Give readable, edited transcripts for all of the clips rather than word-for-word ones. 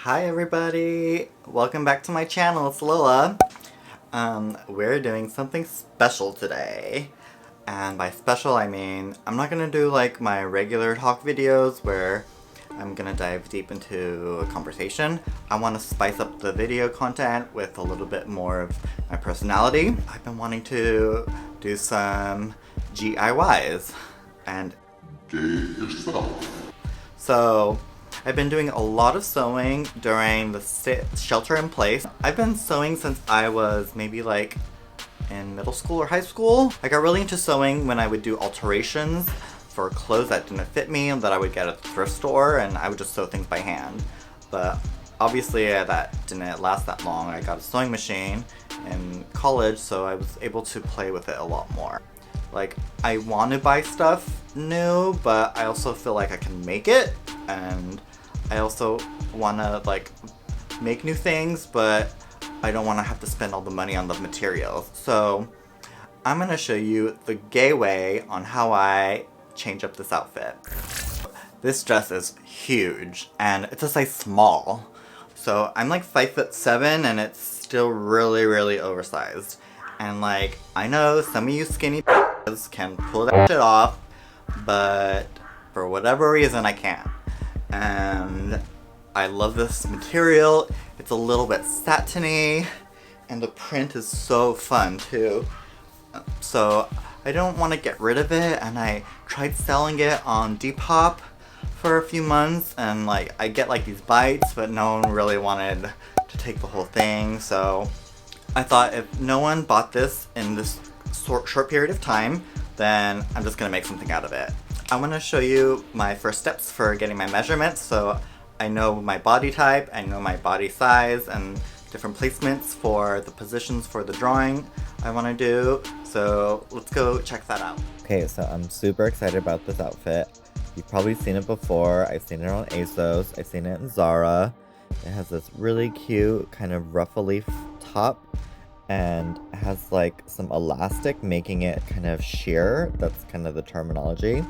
Hi everybody! Welcome back to my channel, it's Lola. We're doing something special today. And by special I mean, I'm not gonna do like my regular talk videos where I'm gonna dive deep into a conversation. I want to spice up the video content with a little bit more of my personality. I've been wanting to do some GIYs and Gay yourself. So I've been doing a lot of sewing during the shelter in place. I've been sewing since I was maybe like in middle school or high school. I got really into sewing when I would do alterations for clothes that didn't fit me and that I would get at the thrift store, and I would just sew things by hand. But obviously that didn't last that long. I got a sewing machine in college, so I was able to play with it a lot more. Like, I want to buy stuff new, but I also feel like I can make it, and I also want to like make new things, but I don't want to have to spend all the money on the materials. So I'm going to show you the gay way on how I change up this outfit. This dress is huge, and it's a size small. So I'm like 5'7", and it's still really oversized. And like, I know some of you skinny can pull that shit off, but for whatever reason I can't. And I love this material. It's a little bit satiny, and the print is so fun too. So I don't want to get rid of it, and I tried selling it on Depop for a few months, and like I get like these bites, but no one really wanted to take the whole thing. So I thought if no one bought this in this short period of time, then I'm just gonna make something out of it. I want to show you my first steps for getting my measurements, so I know my body type, I know my body size, and different placements for the positions for the drawing I want to do. So let's go check that out. Okay, so I'm super excited about this outfit. You've probably seen it before. I've seen it on ASOS, I've seen it in Zara. It has this really cute kind of ruffly top, and has like some elastic making it kind of sheer. That's kind of the terminology.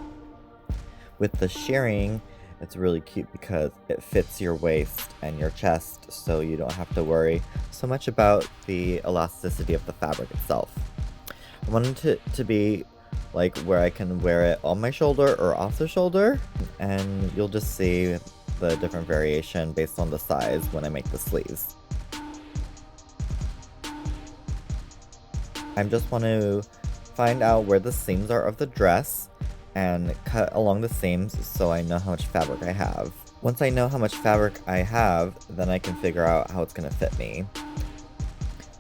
With the shearing, it's really cute because it fits your waist and your chest, so you don't have to worry so much about the elasticity of the fabric itself. I wanted it to be like where I can wear it on my shoulder or off the shoulder, and you'll just see the different variation based on the size when I make the sleeves. I just want to find out where the seams are of the dress and cut along the seams so I know how much fabric I have. Once I know how much fabric I have, then I can figure out how it's going to fit me.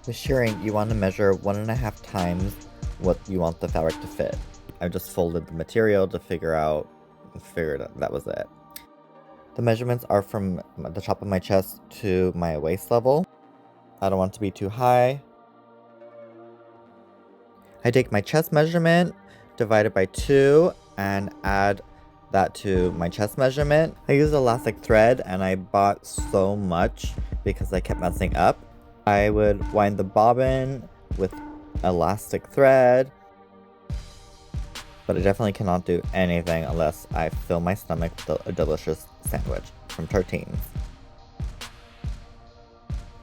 With shearing, you want to measure 1.5 times what you want the fabric to fit. I just folded the material to figured out that was it. The measurements are from the top of my chest to my waist level. I don't want it to be too high. I take my chest measurement, divide it by 2, and add that to my chest measurement. I use elastic thread, and I bought so much because I kept messing up. I would wind the bobbin with elastic thread, but I definitely cannot do anything unless I fill my stomach with a delicious sandwich from Tartines.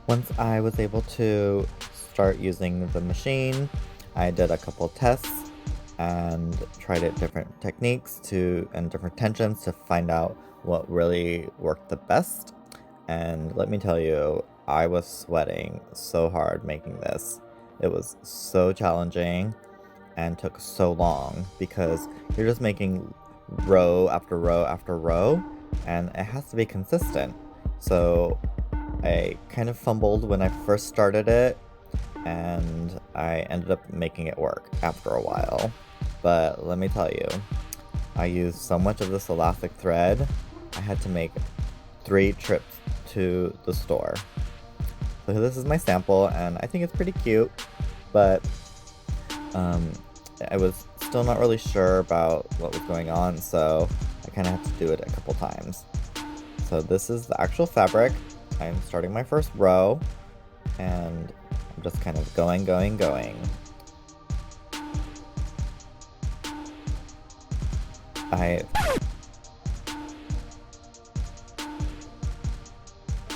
Once I was able to start using the machine, I did a couple tests and tried it different techniques and different tensions to find out what really worked the best. And let me tell you, I was sweating so hard making this. It was so challenging and took so long because you're just making row after row after row, and it has to be consistent. So I kind of fumbled when I first started it, and I ended up making it work after a while. But let me tell you, I used so much of this elastic thread, I had to make 3 trips to the store. So this is my sample, and I think it's pretty cute, but I was still not really sure about what was going on, so I kind of had to do it a couple times. So this is the actual fabric. I'm starting my first row, and I'm just kind of going.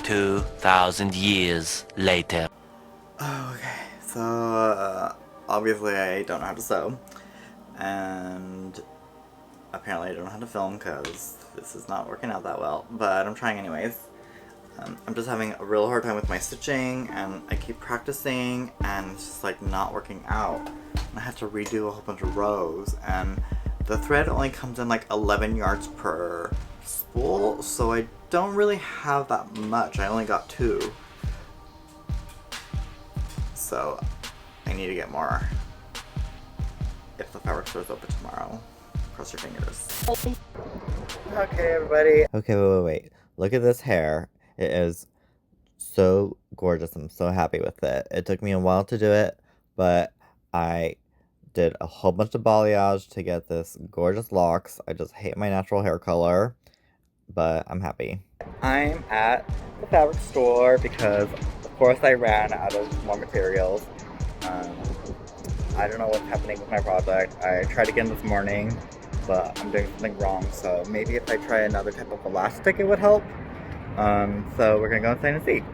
2,000 years later. Okay, so obviously I don't know how to sew, and apparently I don't know how to film because this is not working out that well, but I'm trying anyways. I'm just having a real hard time with my stitching, and I keep practicing, and it's just like not working out. I have to redo a whole bunch of rows, and the thread only comes in like 11 yards per spool, so I don't really have that much. I only got 2. So I need to get more if the fabric store is open tomorrow. Cross your fingers. Okay, everybody. Okay, wait. Look at this hair. It is so gorgeous. I'm so happy with it. It took me a while to do it, but I did a whole bunch of balayage to get this gorgeous locks. I just hate my natural hair color, but I'm happy. I'm at the fabric store because, of course, I ran out of more materials. I don't know what's happening with my project. I tried again this morning, but I'm doing something wrong, so maybe if I try another type of elastic, it would help. So we're gonna go inside and see.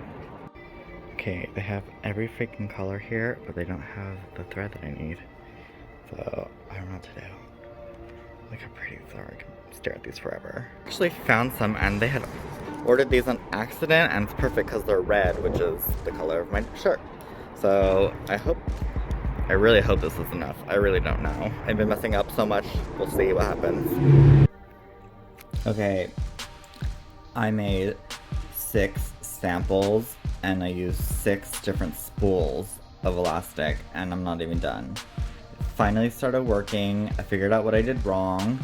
Okay, they have every freaking color here, but they don't have the thread that I need. So I don't know what to do. Look how pretty these are. I can stare at these forever. Actually found some, and they had ordered these on accident, and it's perfect because they're red, which is the color of my shirt. So I really hope this is enough. I really don't know. I've been messing up so much. We'll see what happens. Okay, I made 6 samples, and I used 6 different spools of elastic, and I'm not even done. It finally started working. I figured out what I did wrong.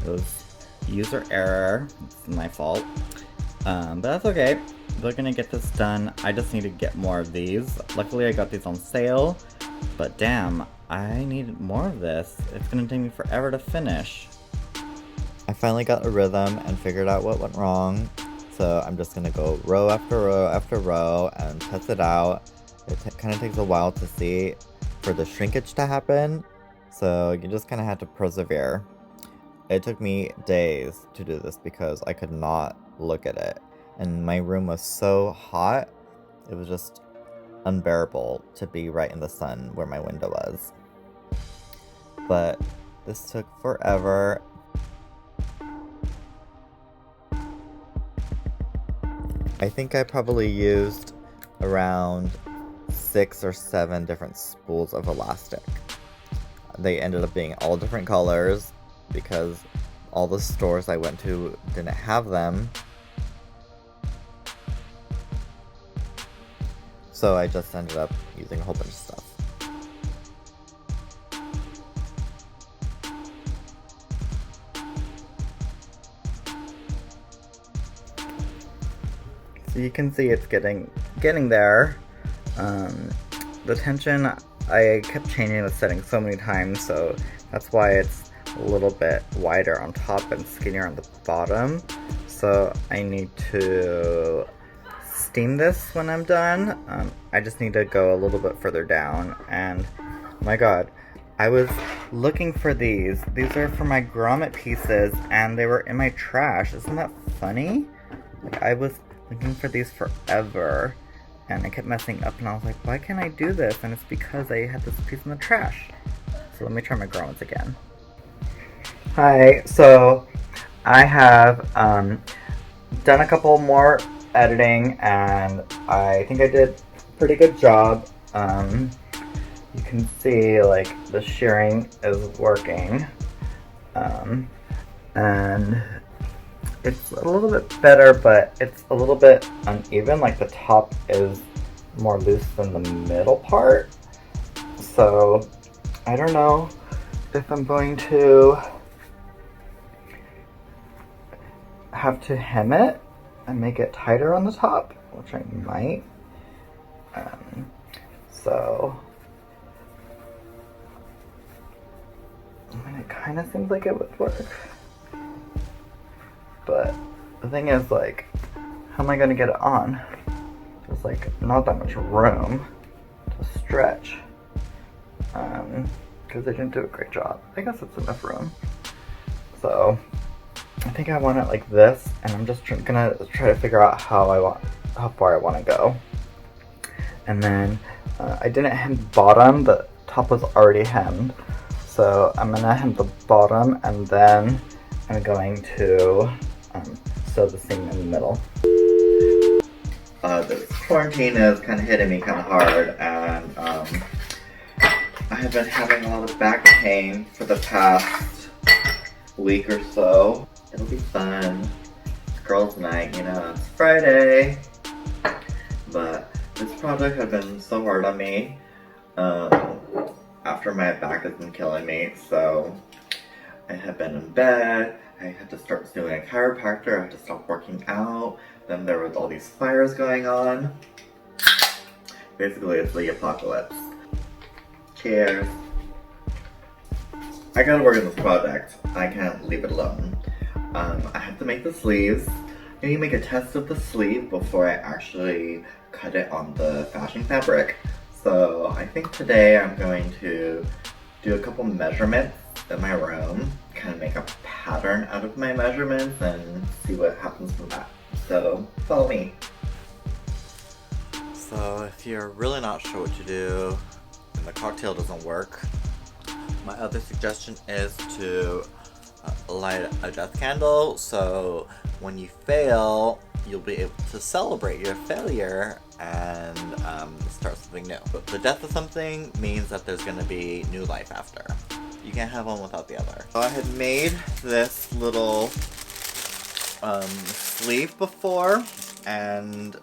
It was user error. It's my fault. But that's okay. We're gonna get this done. I just need to get more of these. Luckily I got these on sale, but damn, I need more of this. It's gonna take me forever to finish. I finally got a rhythm and figured out what went wrong. So I'm just gonna go row after row after row and test it out. It kind of takes a while to see for the shrinkage to happen. So you just kind of have to persevere. It took me days to do this because I could not look at it. And my room was so hot, it was just unbearable to be right in the sun where my window was. But this took forever. I think I probably used around 6 or 7 different spools of elastic. They ended up being all different colors because all the stores I went to didn't have them. So I just ended up using a whole bunch of stuff. So you can see it's getting there. The tension, I kept changing the setting so many times, so that's why it's a little bit wider on top and skinnier on the bottom. So I need to steam this when I'm done. I just need to go a little bit further down, and my god, I was looking for these. These are for my grommet pieces, and they were in my trash. Isn't that funny? Like, I was looking for these forever, and I kept messing up, and I was like, why can't I do this? And it's because I had this piece in the trash. So let me try my grommets again. Hi, so I have done a couple more editing, and I think I did a pretty good job. You can see like the shearing is working, and it's a little bit better, but it's a little bit uneven. Like the top is more loose than the middle part. So I don't know if I'm going to have to hem it and make it tighter on the top, which I might. So I mean, it kind of seems like it would work. But the thing is, like, how am I going to get it on? There's, like, not that much room to stretch. Because they didn't do a great job. I guess it's enough room. So, I think I want it like this, and I'm just gonna try to figure out how I want how far I want to go. And then I didn't hem the bottom, the top was already hemmed. So I'm gonna hem the bottom and then I'm going to sew the seam in the middle. This quarantine is kind of hitting me kind of hard, and I have been having a lot of back pain for the past week or so. It'll be fun. It's girls' night, you know, it's Friday. But this project has been so hard on me after my back has been killing me. So I have been in bed. I had to start doing a chiropractor. I had to stop working out. Then there was all these fires going on. Basically, it's the apocalypse. Cheers. I gotta work on this project. I can't leave it alone. I have to make the sleeves. I need to make a test of the sleeve before I actually cut it on the fashion fabric. So I think today I'm going to do a couple measurements in my room, kind of make a pattern out of my measurements and see what happens from that. So follow me. So if you're really not sure what to do and the cocktail doesn't work, my other suggestion is to light a death candle, so when you fail, you'll be able to celebrate your failure and start something new. But the death of something means that there's going to be new life after. You can't have one without the other. So I had made this little sleeve before, and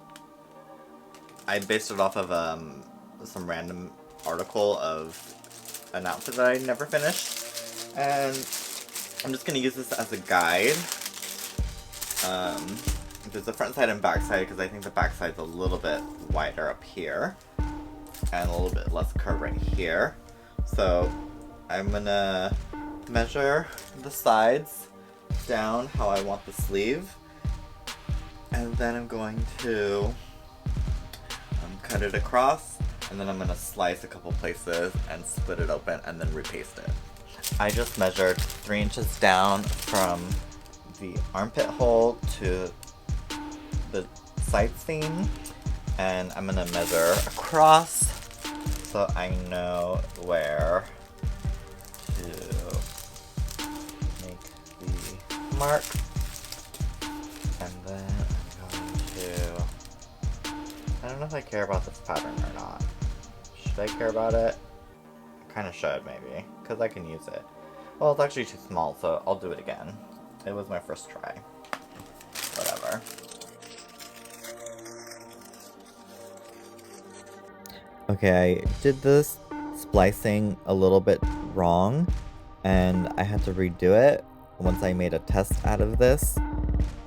I based it off of some random article of an outfit that I never finished, and I'm just gonna use this as a guide. There's a front side and back side because I think the back side's a little bit wider up here and a little bit less curved right here. So I'm gonna measure the sides down how I want the sleeve, and then I'm going to cut it across, and then I'm gonna slice a couple places and split it open and then repaste it. I just measured 3 inches down from the armpit hole to the side seam, and I'm gonna measure across so I know where to make the mark. And then I'm going to, I don't know if I care about this pattern or not. Should I care about it? I kind of should, maybe, because I can use it. Well, it's actually too small, so I'll do it again. It was my first try. Whatever. Okay, I did this splicing a little bit wrong, and I had to redo it. Once I made a test out of this,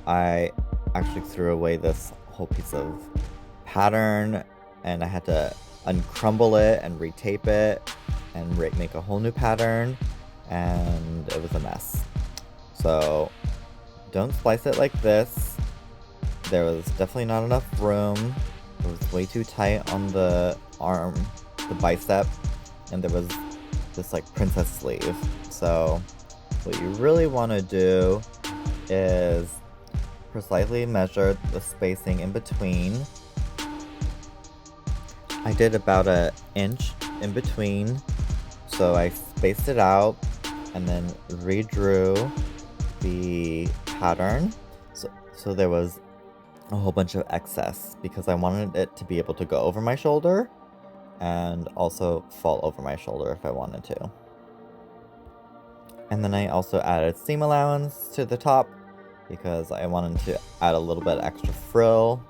I actually threw away this whole piece of pattern, and I had to uncrumble it and retape it and make a whole new pattern, and it was a mess. So don't splice it like this. There was definitely not enough room. It was way too tight on the arm, the bicep, and there was this like princess sleeve. So what you really want to do is precisely measure the spacing in between. I did about an inch in between, so I spaced it out and then redrew the pattern. So there was a whole bunch of excess because I wanted it to be able to go over my shoulder and also fall over my shoulder if I wanted to. And then I also added seam allowance to the top because I wanted to add a little bit extra frill.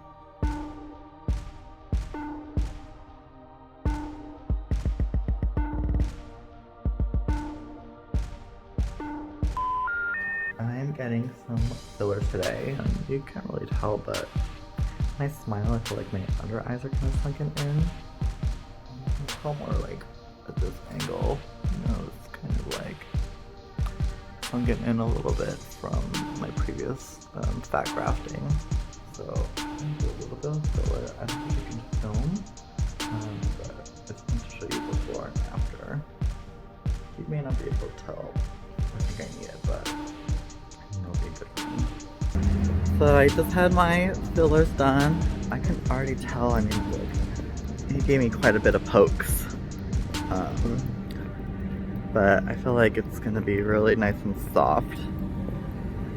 I'm getting some fillers today, and you can't really tell, but when I smile, I feel like my under eyes are kind of sunken in. It's probably more like at this angle, you know, it's kind of like sunken in a little bit from my previous fat grafting. So I'm gonna do a little bit of filler. I don't think I can film, but I just want to show you before and after. You may not be able to tell. I think I need it, but it'll be good for me. So I just had my fillers done. I can already tell, I mean, like, he gave me quite a bit of pokes. But I feel like it's gonna be really nice and soft.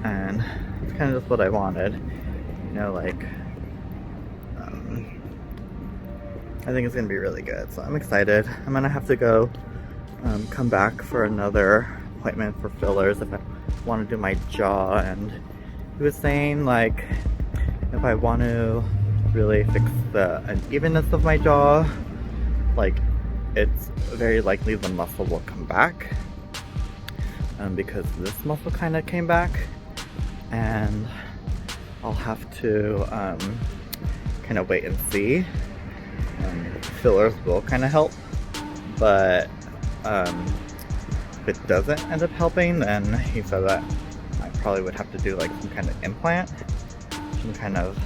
And it's kind of just what I wanted. You know, like, I think it's gonna be really good. So I'm excited. I'm gonna have to go come back for another appointment for fillers if I want to do my jaw. And he was saying, like, if I want to really fix the unevenness of my jaw, like, it's very likely the muscle will come back, because this muscle kind of came back, and I'll have to kind of wait and see. Fillers will kind of help, but if it doesn't end up helping, then he said that I probably would have to do like some kind of implant, which I'm kind of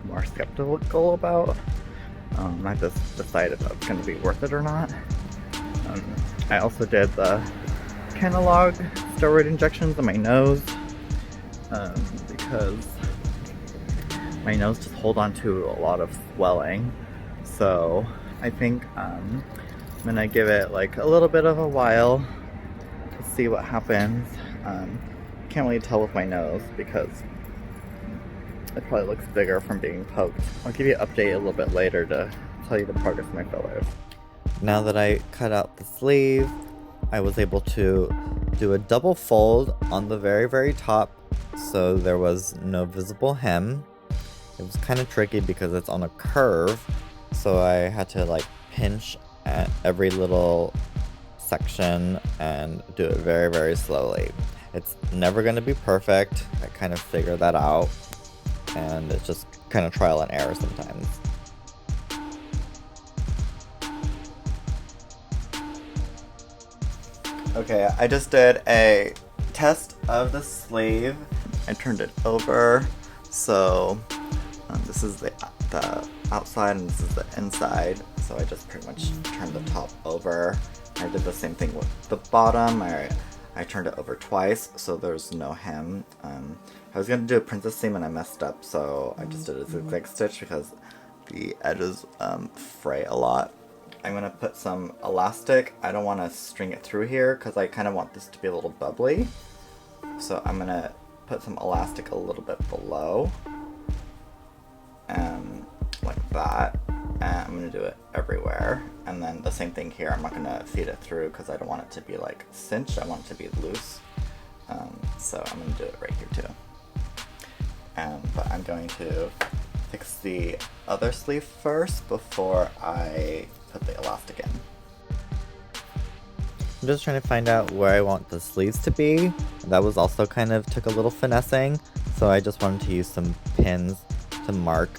more skeptical about. I just decided if it's going to be worth it or not. I also did the Kenalog steroid injections in my nose, because my nose just hold on to a lot of swelling. So I think I'm gonna give it like a little bit of a while to see what happens. Can't really tell with my nose because it probably looks bigger from being poked. I'll give you an update a little bit later to tell you the progress of my fillers. Now that I cut out the sleeve, I was able to do a double fold on the very, very top, so there was no visible hem. It was kind of tricky because it's on a curve, so I had to like pinch at every little section and do it very, very slowly. It's never going to be perfect. I kind of figured that out, and it's just kind of trial and error sometimes. Okay, I just did a test of the sleeve. I turned it over, so this is the outside and this is the inside. So I just pretty much turned the top over. I did the same thing with the bottom. I turned it over twice, so there's no hem. I was gonna do a princess seam and I messed up, so I just did a zigzag stitch because the edges fray a lot. I'm gonna put some elastic. I don't want to string it through here because I kind of want this to be a little bubbly. So I'm gonna put some elastic a little bit below, like that. And I'm gonna do it everywhere. And then the same thing here. I'm not gonna feed it through because I don't want it to be like cinched. I want it to be loose. So I'm gonna do it right here too. But I'm going to fix the other sleeve first before I put the elastic in. I'm just trying to find out where I want the sleeves to be. That was also kind of took a little finessing, so I just wanted to use some pins to mark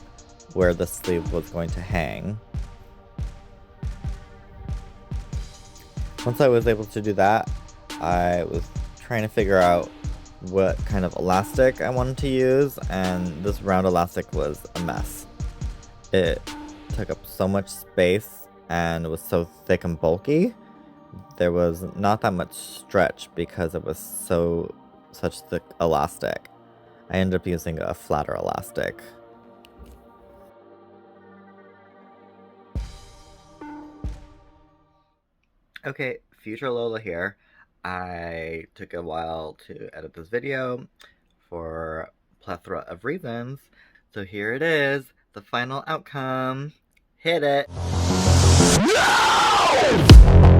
where the sleeve was going to hang. Once I was able to do that, I was trying to figure out what kind of elastic I wanted to use, and this round elastic was a mess. It took up so much space and was so thick and bulky. There was not that much stretch because it was such thick elastic. I ended up using a flatter elastic. Okay, future Lola here. I took a while to edit this video for a plethora of reasons. So here it is, the final outcome. Hit it! No!